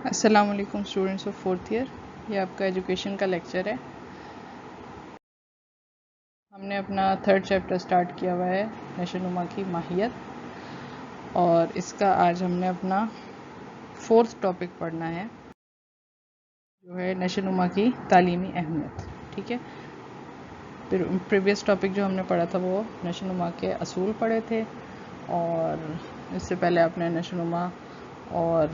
السلام علیکم students of fourth year. یہ آپ کا ایجوکیشن کا لیکچر ہے. ہم نے اپنا 3rd چیپٹر سٹارٹ کیا ہوا ہے نشو نما کی ماہیت, اور اس کا آج ہم نے اپنا 4th ٹاپک پڑھنا ہے جو ہے نشو نما کی تعلیمی اہمیت. ٹھیک ہے, پریویس ٹاپک جو ہم نے پڑھا تھا وہ نشو نما کے اصول پڑھے تھے, اور اس سے پہلے آپ نے نشو نما اور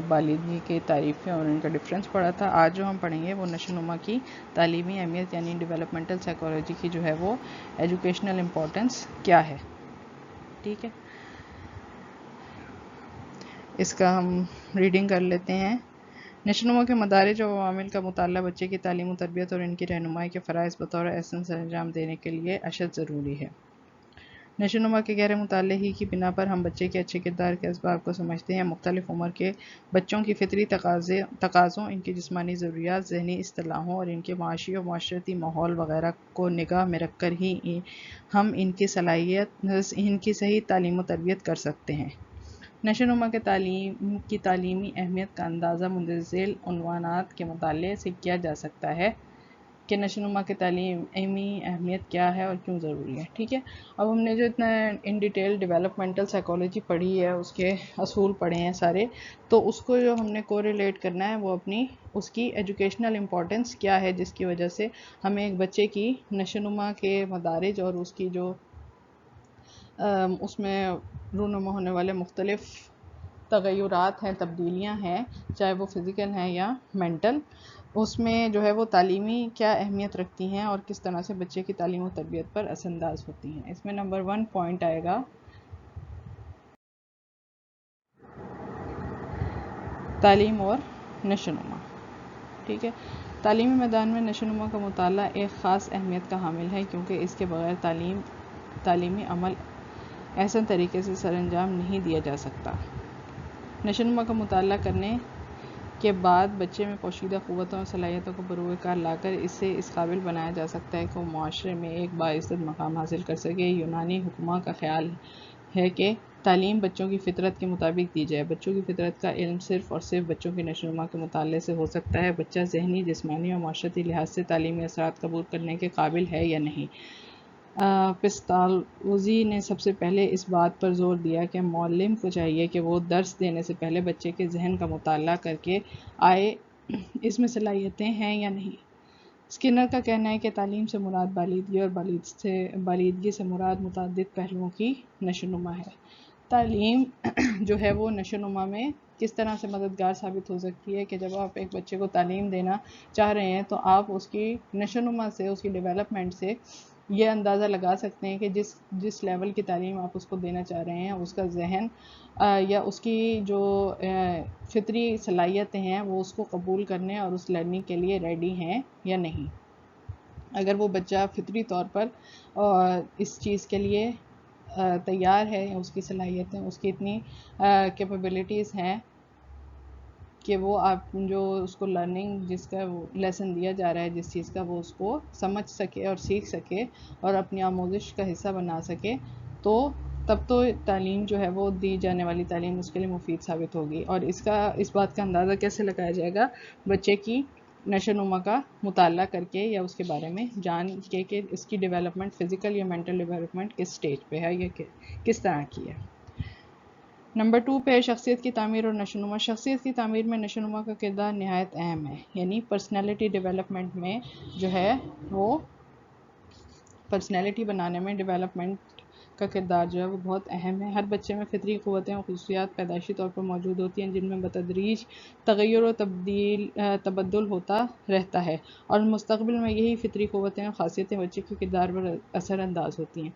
بالیدگی کے تعریفیں اور ان کا ڈفرینس پڑھا تھا. آج جو ہم پڑھیں گے وہ نشو نما کی تعلیمی اہمیت یعنی ڈیولپمنٹل سائیکالوجی کی جو ہے وہ ایجوکیشنل امپورٹنس کیا ہے. ٹھیک ہے, اس کا ہم ریڈنگ کر لیتے ہیں. نشو نما کے مدارج و عوامل کا مطالعہ بچے کی تعلیم و تربیت اور ان کی رہنمائی کے فرائض بطور احسن سر انجام دینے کے لیے اشد ضروری ہے. نشو نما کے گہرے مطالعے ہی کی بنا پر ہم بچے کے اچھے کردار کے اسباب کو سمجھتے ہیں. مختلف عمر کے بچوں کی فطری تقاضوں, ان کی جسمانی ضروریات, ذہنی اصطلاحوں اور ان کے معاشی اور معاشرتی ماحول وغیرہ کو نگاہ میں رکھ کر ہی ہم ان کی صحیح تعلیم و تربیت کر سکتے ہیں. نشو نما کے تعلیمی اہمیت کا اندازہ مندرجہ ذیل عنوانات کے مطالعے سے کیا جا سکتا ہے کہ نشو نما کی تعلیمی اہمیت کیا ہے اور کیوں ضروری ہے. ٹھیک ہے, اب ہم نے جو اتنا ان ڈیٹیل ڈیولپمنٹل سائیکالوجی پڑھی ہے, اس کے اصول پڑھے ہیں سارے, تو اس کو جو ہم نے کوریلیٹ کرنا ہے وہ اس کی ایجوکیشنل امپورٹنس کیا ہے, جس کی وجہ سے ہمیں ایک بچے کی نشو نما کے مدارج اور اس کی جو اس میں رونما ہونے والے مختلف تغیرات ہیں, تبدیلیاں ہیں, چاہے وہ فزیکل ہیں یا مینٹل, اس میں جو ہے وہ تعلیمی کیا اہمیت رکھتی ہیں اور کس طرح سے بچے کی تعلیم و تربیت پر اثر انداز ہوتی ہیں. اس میں نمبر 1 پوائنٹ آئے گا تعلیم اور نشو نما. ٹھیک ہے, تعلیمی میدان میں نشو نما کا مطالعہ ایک خاص اہمیت کا حامل ہے, کیونکہ اس کے بغیر تعلیمی عمل احسن طریقے سے سر انجام نہیں دیا جا سکتا. نشو نما کا مطالعہ کرنے کے بعد بچے میں پوشیدہ قوتوں اور صلاحیتوں کو بروئے کار لا کر اسے اس قابل بنایا جا سکتا ہے کہ وہ معاشرے میں ایک باعزت مقام حاصل کر سکے. یونانی حکماء کا خیال ہے کہ تعلیم بچوں کی فطرت کے مطابق دی جائے. بچوں کی فطرت کا علم صرف اور صرف بچوں کی نشو نما کے مطالعے سے ہو سکتا ہے. بچہ ذہنی, جسمانی اور معاشرتی لحاظ سے تعلیمی اثرات قبول کرنے کے قابل ہے یا نہیں. پستالوزی نے سب سے پہلے اس بات پر زور دیا کہ معلم کو چاہیے کہ وہ درس دینے سے پہلے بچے کے ذہن کا مطالعہ کر کے آئے اس میں صلاحیتیں ہیں یا نہیں. اسکنر کا کہنا ہے کہ تعلیم سے مراد بالیدگی اور بالیدگی سے مراد متعدد پہلوؤں کی نشو نما ہے. تعلیم جو ہے وہ نشو نما میں کس طرح سے مددگار ثابت ہو سکتی ہے کہ جب آپ ایک بچے کو تعلیم دینا چاہ رہے ہیں تو آپ اس کی نشو نما سے, اس کی ڈیولپمنٹ سے یہ اندازہ لگا سکتے ہیں کہ جس لیول کی تعلیم آپ اس کو دینا چاہ رہے ہیں, اس کا ذہن یا اس کی جو فطری صلاحیتیں ہیں وہ اس کو قبول کرنے اور اس لرننگ کے لیے ریڈی ہیں یا نہیں. اگر وہ بچہ فطری طور پر اس چیز کے لیے تیار ہے, اس کی صلاحیتیں, اس کی اتنی کیپیبلٹیز ہیں کہ وہ آپ جو اس کو لرننگ, جس کا لیسن دیا جا رہا ہے جس چیز کا, وہ اس کو سمجھ سکے اور سیکھ سکے اور اپنی آموزش کا حصہ بنا سکے, تو تب تو تعلیم جو ہے وہ دی جانے والی تعلیم اس کے لیے مفید ثابت ہوگی. اور اس بات کا اندازہ کیسے لگایا جائے گا؟ بچے کی نشو نما کا مطالعہ کر کے یا اس کے بارے میں جان کے کہ اس کی ڈیولپمنٹ, فزیکل یا مینٹل ڈیولپمنٹ کس سٹیج پہ ہے یا کس طرح کی ہے. نمبر 2 پہ شخصیت کی تعمیر اور نشو نما. شخصیت کی تعمیر میں نشو نما کا کردار نہایت اہم ہے, یعنی پرسنالٹی ڈیولپمنٹ میں جو ہے وہ پرسنالٹی بنانے میں ڈیولپمنٹ کا کردار جو ہے وہ بہت اہم ہے. ہر بچے میں فطری قوتیں اور خصوصیات پیدائشی طور پر موجود ہوتی ہیں, جن میں بتدریج تغیر و تبدل ہوتا رہتا ہے, اور مستقبل میں یہی فطری قوتیں اور خاصیتیں بچے کے کردار پر اثر انداز ہوتی ہیں.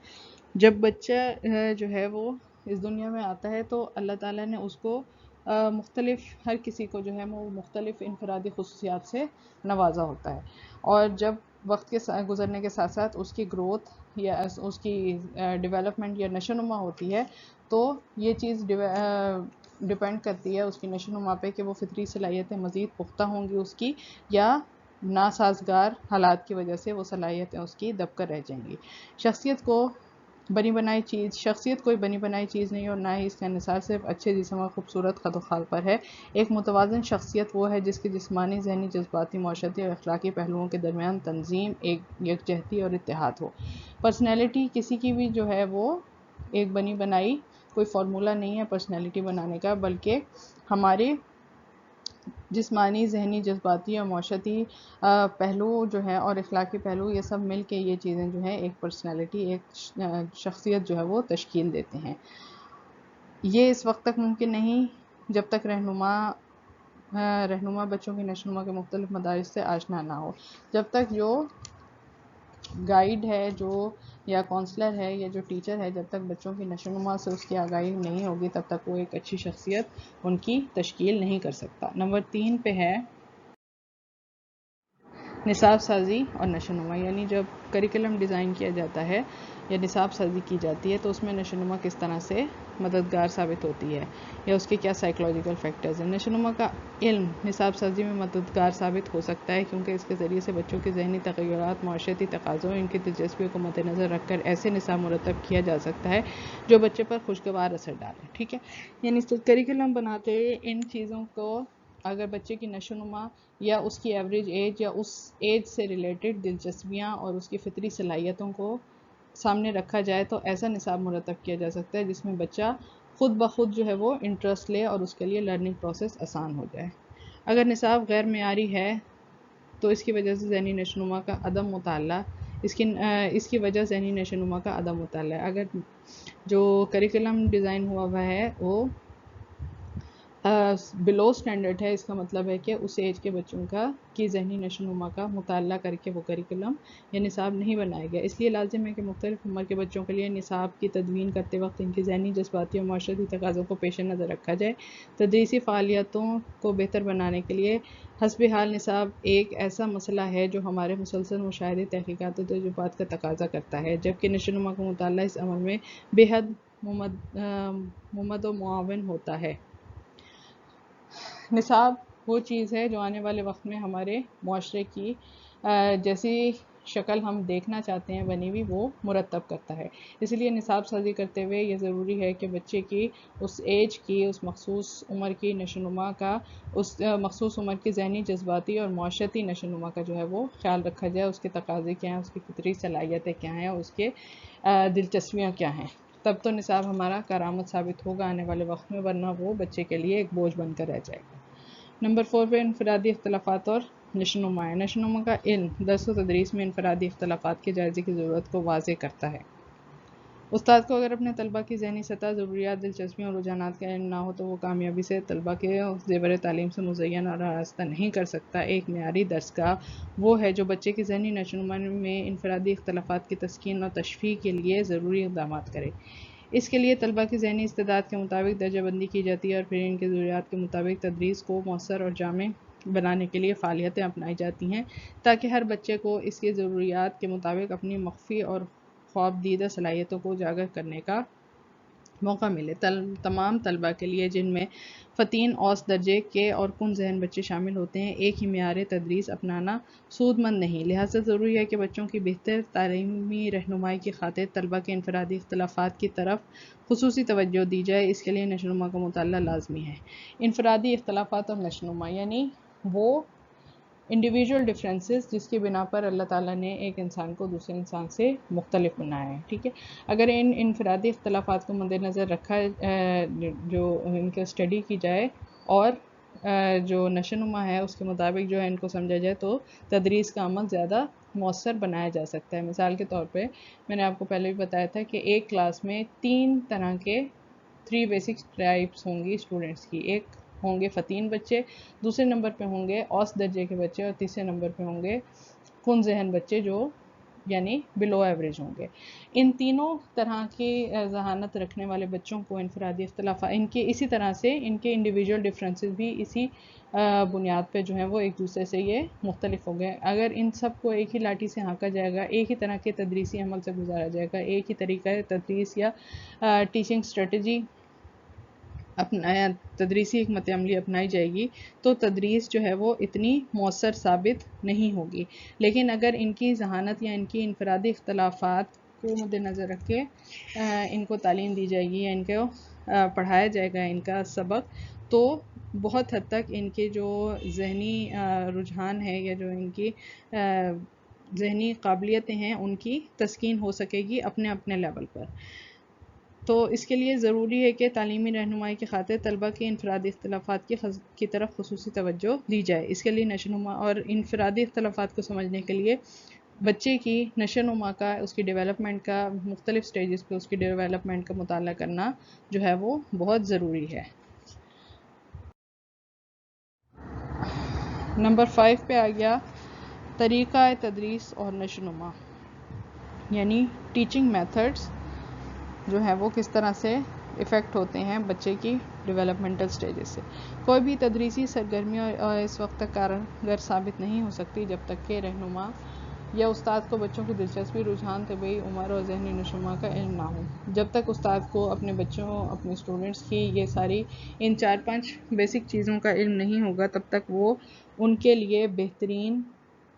جب بچہ جو ہے وہ اس دنیا میں آتا ہے تو اللہ تعالیٰ نے اس کو مختلف, ہر کسی کو جو ہے وہ مختلف انفرادی خصوصیات سے نوازا ہوتا ہے, اور جب وقت کے گزرنے کے ساتھ ساتھ اس کی گروتھ یا اس کی ڈیولپمنٹ یا نشو نما ہوتی ہے, تو یہ چیز ڈپینڈ کرتی ہے اس کی نشو نما پہ کہ وہ فطری صلاحیتیں مزید پختہ ہوں گی اس کی, یا ناسازگار حالات کی وجہ سے وہ صلاحیتیں اس کی دب کر رہ جائیں گی. شخصیت کو بنی بنائی چیز، شخصیت کوئی بنی بنائی چیز نہیں اور نہ ہی اس کا انحصار صرف اچھے جسم اور خوبصورت خد و خال پر ہے۔ ایک متوازن شخصیت وہ ہے جس کے جسمانی، ذہنی، جذباتی، معاشرتی اور اخلاقی پہلوؤں کے درمیان تنظیم، ایک یکجہتی اور اتحاد ہو۔ پرسنالٹی کسی کی بھی جو ہے وہ ایک بنی بنائی کوئی فارمولا نہیں ہے پرسنالٹی بنانے کا، بلکہ ہمارے جسمانی، ذہنی، جذباتی اور معاشرتی پہلو جو ہے اور اخلاقی پہلو، یہ سب مل کے یہ چیزیں جو ہیں ایک پرسنالٹی، ایک شخصیت جو ہے وہ تشکیل دیتے ہیں۔ یہ اس وقت تک ممکن نہیں جب تک رہنما بچوں کی نشو و نما کے مختلف مدارس سے آشنا نہ ہو۔ جب تک جو گائیڈ ہے یا کونسلر ہے یا جو ٹیچر ہے، جب تک بچوں کی نشو و نما سے اس کی آگاہی نہیں ہوگی، تب تک وہ ایک اچھی شخصیت ان کی تشکیل نہیں کر سکتا۔ نمبر 3 پہ ہے نصاب سازی اور نشو و نما، یعنی جب کریکلم ڈیزائن کیا جاتا ہے یا نصاب سازی کی جاتی ہے تو اس میں نشو و نما کس طرح سے مددگار ثابت ہوتی ہے یا اس کے کیا سائیکولوجیکل فیکٹرز ہیں۔ نشو و نما کا علم نصاب سازی میں مددگار ثابت ہو سکتا ہے کیونکہ اس کے ذریعے سے بچوں کے ذہنی تغیرات، معاشرتی تقاضوں، ان کی دلچسپیوں کو مد نظر رکھ کر ایسے نصاب مرتب کیا جا سکتا ہے جو بچے پر خوشگوار اثر ڈالے۔ ٹھیک ہے، یعنی کریکلم بناتے ہوئے ان چیزوں کو اگر بچے کی نشو و نما یا اس کی ایوریج ایج یا اس ایج سے ریلیٹڈ دلچسپیاں اور اس کی فطری صلاحیتوں کو سامنے رکھا جائے تو ایسا نصاب مرتب کیا جا سکتا ہے جس میں بچہ خود بخود جو ہے وہ انٹرسٹ لے اور اس کے لیے لرننگ پروسیس آسان ہو جائے۔ اگر نصاب غیر معیاری ہے تو اس کی وجہ سے ذہنی نشو و نما کا عدم مطالعہ اس کی وجہ ذہنی نشو و نما کا عدم مطالعہ۔ اگر جو کریکلم ڈیزائن ہوا ہے وہ بلو سٹینڈرڈ ہے، اس کا مطلب ہے کہ اس ایج کے بچوں کی ذہنی نشو و نما کا مطالعہ کر کے وہ کریکلم یا نصاب نہیں بنایا گیا۔ اس لیے لازم ہے کہ مختلف عمر کے بچوں کے لیے نصاب کی تدوین کرتے وقت ان کی ذہنی، جذباتی اور معاشرتی تقاضوں کو پیش نظر رکھا جائے۔ تدریسی فعالیتوں کو بہتر بنانے کے لیے حسب حال نصاب ایک ایسا مسئلہ ہے جو ہمارے مسلسل مشاہدے، تحقیقات و تجربات کا تقاضا کرتا ہے، جبکہ نشو و نما کا مطالعہ اس عمل میں بے حد ممد و معاون ہوتا ہے۔ نصاب وہ چیز ہے جو آنے والے وقت میں ہمارے معاشرے کی جیسی شکل ہم دیکھنا چاہتے ہیں بنی ہوئی وہ مرتب کرتا ہے۔ اس لیے نصاب سازی کرتے ہوئے یہ ضروری ہے کہ بچے کی اس ایج کی، اس مخصوص عمر کی نشو و نما کا، اس مخصوص عمر کی ذہنی، جذباتی اور معاشرتی نشو و نما کا جو ہے وہ خیال رکھا جائے، اس کے تقاضے کیا ہیں، اس کی فطری صلاحیتیں کیا ہیں اور اس کے دلچسپیاں کیا ہیں۔ تب تو نصاب ہمارا کارآمد ثابت ہوگا آنے والے وقت میں، ورنہ وہ بچے کے لیے ایک بوجھ بن کر رہ جائے گا۔ نمبر 4 پہ انفرادی اختلافات اور نشو و نما ہے۔ نشو و نما کا علم درس و تدریس میں انفرادی اختلافات کے جائزے کی ضرورت کو واضح کرتا ہے۔ استاد کو اگر اپنے طلبہ کی ذہنی سطح، ضروریات، دلچسپیوں اور رجحانات کا علم نہ ہو تو وہ کامیابی سے طلبہ کے زیور تعلیم سے مزین اور آراستہ نہیں کر سکتا۔ ایک معیاری درس گاہ وہ ہے جو بچے کی ذہنی نشو و نما میں انفرادی اختلافات کی تسکین اور تشفیع کے لیے ضروری اقدامات کرے۔ اس کے لیے طلبہ کی ذہنی استعداد کے مطابق درجہ بندی کی جاتی ہے اور پھر ان کے ضروریات کے مطابق تدریس کو مؤثر اور جامع بنانے کے لیے فعالیتیں اپنائی جاتی ہیں تاکہ ہر بچے کو اس کی ضروریات کے مطابق اپنی مخفی اور خواب دیدہ صلاحیتوں کو اجاگر کرنے کا موقع ملے۔ تمام طلبہ کے لیے جن میں فطین اوسط درجے کے اور کن ذہن بچے شامل ہوتے ہیں ایک ہی معیار تدریس اپنانا سود مند نہیں، لہٰذا ضروری ہے کہ بچوں کی بہتر تعلیمی رہنمائی کی خاطر طلبہ کے انفرادی اختلافات کی طرف خصوصی توجہ دی جائے۔ اس کے لیے نشو و نما کا مطالعہ لازمی ہے۔ انفرادی اختلافات اور نشو و نما یعنی وہ انڈیویجول ڈفرینسز جس کی بنا پر اللہ تعالیٰ نے ایک انسان کو دوسرے انسان سے مختلف بنایا ہے۔ ٹھیک ہے، اگر ان انفرادی اختلافات کو مد نظر رکھا جو ان کا اسٹڈی کی جائے اور جو نشو و نما ہے اس کے مطابق جو ہے ان کو سمجھا جائے تو تدریس کا عمل زیادہ مؤثر بنایا جا سکتا ہے۔ مثال کے طور پہ میں نے آپ کو پہلے بھی بتایا تھا کہ ایک کلاس میں 3 طرح کے 3 بیسک ٹائپس ہوں گی اسٹوڈنٹس کی۔ ایک ہوں گے فطین بچے، دوسرے نمبر پہ ہوں گے اوسط درجے کے بچے اور تیسرے نمبر پہ ہوں گے کن ذہن بچے جو یعنی بلو ایوریج ہوں گے۔ ان تینوں طرح کی ذہانت رکھنے والے بچوں کو انفرادی اختلافات ان کے اسی طرح سے ان کے انڈیویجول ڈفرینسز بھی اسی بنیاد پہ جو ہیں وہ ایک دوسرے سے یہ مختلف ہوں گے۔ اگر ان سب کو ایک ہی لاٹھی سے ہانکا جائے گا، ایک ہی طرح کے تدریسی عمل سے گزارا جائے گا، ایک ہی طریقہ تدریس یا ٹیچنگ اسٹریٹجی تدریسی حکمت عملی اپنائی جائے گی تو تدریس جو ہے وہ اتنی مؤثر ثابت نہیں ہوگی۔ لیکن اگر ان کی ذہانت یا ان کی انفرادی اختلافات کو مد نظر رکھ کے ان کو تعلیم دی جائے گی یا ان کو پڑھایا جائے گا ان کا سبق، تو بہت حد تک ان کے جو ذہنی رجحان ہے یا جو ان کی ذہنی قابلیتیں ہیں ان کی تسکین ہو سکے گی اپنے اپنے لیول پر۔ تو اس کے لیے ضروری ہے کہ تعلیمی رہنمائی کی خاطر طلبہ کے انفرادی اختلافات کی طرف خصوصی توجہ دی جائے۔ اس کے لیے نشو و نما اور انفرادی اختلافات کو سمجھنے کے لیے بچے کی نشو و نما کا، اس کی ڈیولپمنٹ کا، مختلف سٹیجز پہ اس کی ڈیولپمنٹ کا مطالعہ کرنا جو ہے وہ بہت ضروری ہے۔ نمبر 5 پہ آ گیا طریقہ تدریس اور نشو و نما، یعنی ٹیچنگ میتھڈز جو ہے وہ کس طرح سے افیکٹ ہوتے ہیں بچے کی ڈیولپمنٹل سٹیجز سے۔ کوئی بھی تدریسی سرگرمی اس وقت تک کارگر ثابت نہیں ہو سکتی جب تک کہ رہنما یا استاد کو بچوں کی دلچسپی، رجحان، طبعی عمر اور ذہنی نشو و نما کا علم نہ ہو۔ جب تک استاد کو اپنے بچوں، اپنے اسٹوڈنٹس کی یہ ساری ان 4-5 بیسک چیزوں کا علم نہیں ہوگا، تب تک وہ ان کے لیے بہترین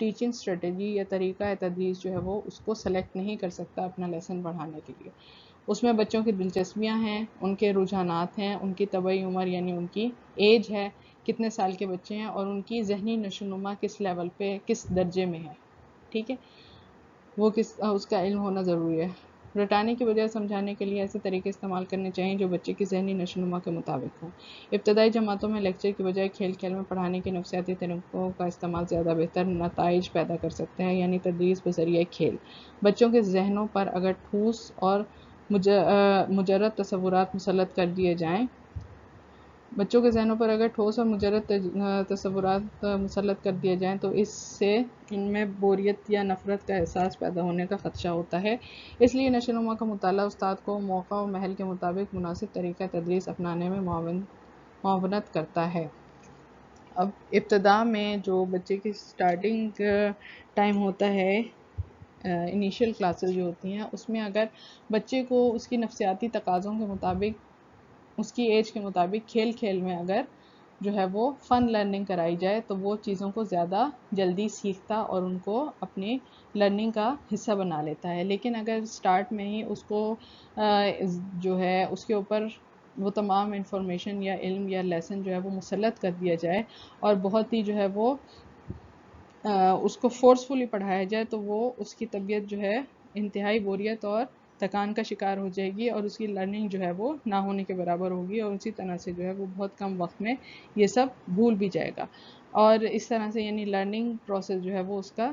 ٹیچنگ اسٹریٹجی یا طریقہ تدریس جو ہے وہ اس کو سلیکٹ نہیں کر سکتا اپنا لیسن پڑھانے کے لیے۔ اس میں بچوں کی دلچسپیاں ہیں، ان کے رجحانات ہیں، ان کی طبعی عمر یعنی ان کی ایج ہے، کتنے سال کے بچے ہیں، اور ان کی ذہنی نشو و نما کس لیول پہ، کس درجے میں ہے، ٹھیک ہے، وہ اس کا علم ہونا ضروری ہے۔ رٹانے کی بجائے سمجھانے کے لیے ایسے طریقے استعمال کرنے چاہیے جو بچے کی ذہنی نشو و نما کے مطابق ہوں۔ ابتدائی جماعتوں میں لیکچر کی بجائے کھیل کھیل میں پڑھانے کے نفسیاتی طریقوں کا استعمال زیادہ بہتر نتائج پیدا کر سکتے ہیں، یعنی تدریس بذریعہ کھیل۔ بچوں کے ذہنوں پر اگر ٹھوس اور مجرد تصورات مسلط کر دیے جائیں، بچوں کے ذہنوں پر اگر ٹھوس اور مجرد تصورات مسلط کر دیے جائیں تو اس سے ان میں بوریت یا نفرت کا احساس پیدا ہونے کا خدشہ ہوتا ہے۔ اس لیے نشو و نما کا مطالعہ استاد کو موقع و محل کے مطابق مناسب طریقہ تدریس اپنانے میں معاونت کرتا ہے۔ اب ابتدا میں جو بچے کی سٹارٹنگ ٹائم ہوتا ہے، انیشیل کلاسز جو ہوتی ہیں، اس میں اگر بچے کو اس کی نفسیاتی تقاضوں کے مطابق، اس کی ایج کے مطابق کھیل کھیل میں اگر جو ہے وہ فن لرننگ کرائی جائے تو وہ چیزوں کو زیادہ جلدی سیکھتا اور ان کو اپنی لرننگ کا حصہ بنا لیتا ہے۔ لیکن اگر سٹارٹ میں ہی اس کو جو ہے اس کے اوپر وہ تمام انفارمیشن یا علم یا لیسن جو ہے وہ مسلط کر دیا جائے اور بہت ہی جو ہے وہ اس کو فورسفلی پڑھایا جائے تو وہ اس کی طبیعت جو ہے انتہائی بوریت اور تھکان کا شکار ہو جائے گی اور اس کی لرننگ جو ہے وہ نہ ہونے کے برابر ہوگی، اور اسی طرح سے جو ہے وہ بہت کم وقت میں یہ سب بھول بھی جائے گا، اور اس طرح سے یعنی لرننگ پروسیس جو ہے وہ اس کا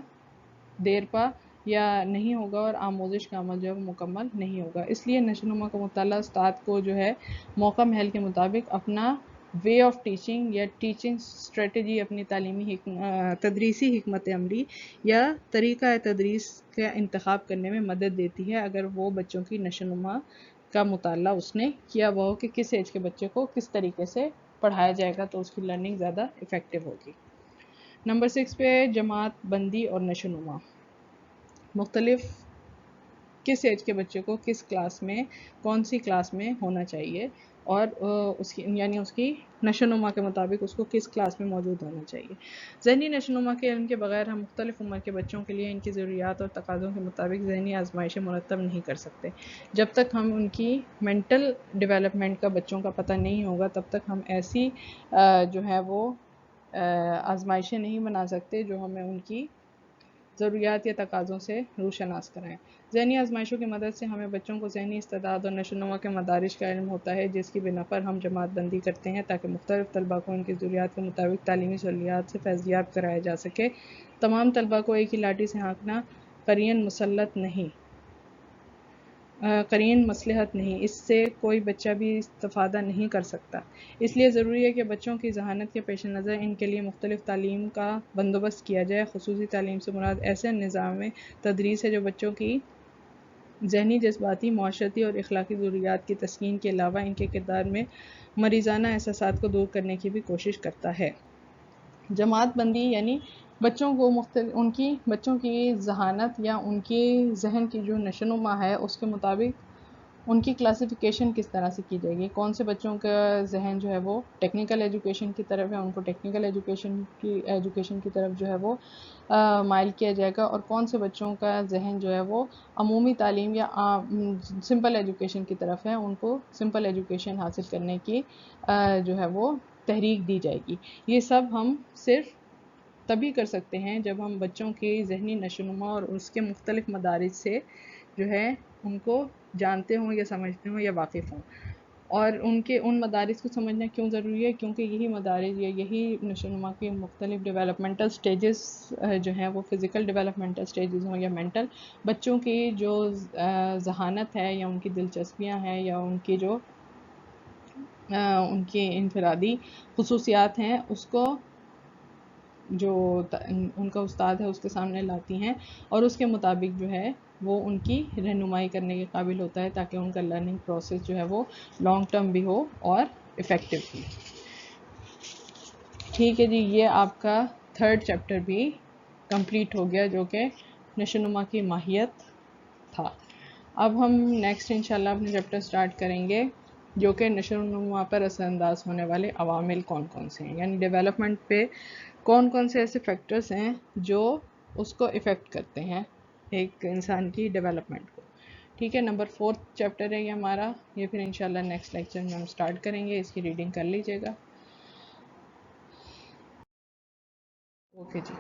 دیر پا یا نہیں ہوگا اور آموزش کا عمل جو ہے وہ مکمل نہیں ہوگا۔ اس لیے نشو و نما کا مطالعہ استاد کو جو ہے موقع محل کے مطابق اپنا وے آف ٹیچنگ یا ٹیچنگ اسٹریٹجی، اپنی تعلیمی تدریسی حکمت عملی یا طریقہ تدریس کا انتخاب کرنے میں مدد دیتی ہے، اگر وہ بچوں کی نشو و نما کا مطالعہ اس نے کیا ہوا ہو کہ کس ایج کے بچے کو کس طریقے سے پڑھایا جائے گا تو اس کی لرننگ زیادہ افیکٹو ہوگی۔ نمبر 6 پہ جماعت بندی اور نشو و نما۔ مختلف کس ایج کے بچے کو کس کلاس میں، کون سی کلاس میں ہونا چاہیے، اور اس کی یعنی اس کی نشو و نما کے مطابق اس کو کس کلاس میں موجود ہونا چاہیے۔ ذہنی نشو و نما کے علم کے بغیر ہم مختلف عمر کے بچوں کے لیے ان کی ضروریات اور تقاضوں کے مطابق ذہنی آزمائشیں مرتب نہیں کر سکتے۔ جب تک ہم ان کی مینٹل ڈیولپمنٹ کا بچوں کا پتہ نہیں ہوگا تب تک ہم ایسی جو ہے وہ آزمائشیں نہیں بنا سکتے جو ہمیں ان کی ضروریات یا تقاضوں سے روشناس کرائیں۔ ذہنی آزمائشوں کی مدد سے ہمیں بچوں کو ذہنی استعداد اور نشو و نما کے مدارج کا علم ہوتا ہے، جس کی بنا پر ہم جماعت بندی کرتے ہیں تاکہ مختلف طلباء کو ان کی ضروریات کے مطابق تعلیمی سہولیات سے فیضیاب کرایا جا سکے۔ تمام طلباء کو ایک ہی لاٹھی سے ہانکنا قرین مصلحت نہیں، اس سے کوئی بچہ بھی استفادہ نہیں کر سکتا۔ اس لیے ضروری ہے کہ بچوں کی ذہانت کے پیش نظر ان کے لیے مختلف تعلیم کا بندوبست کیا جائے۔ خصوصی تعلیم سے مراد ایسے نظام تدریس ہے جو بچوں کی ذہنی، جذباتی، معاشرتی اور اخلاقی ضروریات کی تسکین کے علاوہ ان کے کردار میں مریضانہ احساسات کو دور کرنے کی بھی کوشش کرتا ہے۔ جماعت بندی یعنی بچوں کو بچوں کی ذہانت یا ان کی ذہن کی جو نشو و نما ہے اس کے مطابق ان کی کلاسیفیکیشن کس طرح سے کی جائے گی، کون سے بچوں کا ذہن جو ہے وہ ٹیکنیکل ایجوکیشن کی طرف ہے، ان کو ٹیکنیکل ایجوکیشن کی طرف جو ہے وہ مائل کیا جائے گا، اور کون سے بچوں کا ذہن جو ہے وہ عمومی تعلیم یا سمپل ایجوکیشن کی طرف ہے، ان کو سمپل ایجوکیشن حاصل کرنے کی جو ہے وہ تحریک دی جائے گی۔ یہ سب ہم صرف تبھی کر سکتے ہیں جب ہم بچوں کی ذہنی نشوونما اور اس کے مختلف مدارج سے جو ہے ان کو جانتے ہوں یا سمجھتے ہوں یا واقف ہوں۔ اور ان مدارس کو سمجھنا کیوں ضروری ہے، کیونکہ یہی مدارس یا یہی نشوونما کے مختلف ڈیولپمنٹل سٹیجز جو ہیں وہ فزیکل ڈیولپمنٹل سٹیجز ہوں یا مینٹل، بچوں کی جو ذہانت ہے یا ان کی دلچسپیاں ہیں یا ان کی جو ان کی انفرادی خصوصیات ہیں اس کو جو ان کا استاد ہے اس کے سامنے لاتی ہیں، اور اس کے مطابق جو ہے وہ ان کی رہنمائی کرنے کے قابل ہوتا ہے، تاکہ ان کا لرننگ پروسیس جو ہے وہ لانگ ٹرم بھی ہو اور افیکٹو بھی۔ ٹھیک ہے جی، یہ آپ کا 3rd چیپٹر بھی کمپلیٹ ہو گیا جو کہ نشوونما کی ماہیت تھا۔ اب ہم نیکسٹ انشاءاللہ اپنے چیپٹر سٹارٹ کریں گے جو کہ نشوونما پر اثر انداز ہونے والے عوامل کون کون سے ہیں، یعنی ڈیولپمنٹ پہ کون کون سے ایسے فیکٹرز ہیں جو اس کو افیکٹ کرتے ہیں ایک انسان کی ڈیولپمنٹ کو۔ ٹھیک ہے، نمبر 4 چیپٹر ہے یہ ہمارا، یہ پھر انشاءاللہ نیکسٹ لیکچر میں ہم سٹارٹ کریں گے، اس کی ریڈنگ کر لیجئے گا۔ اوکے جی۔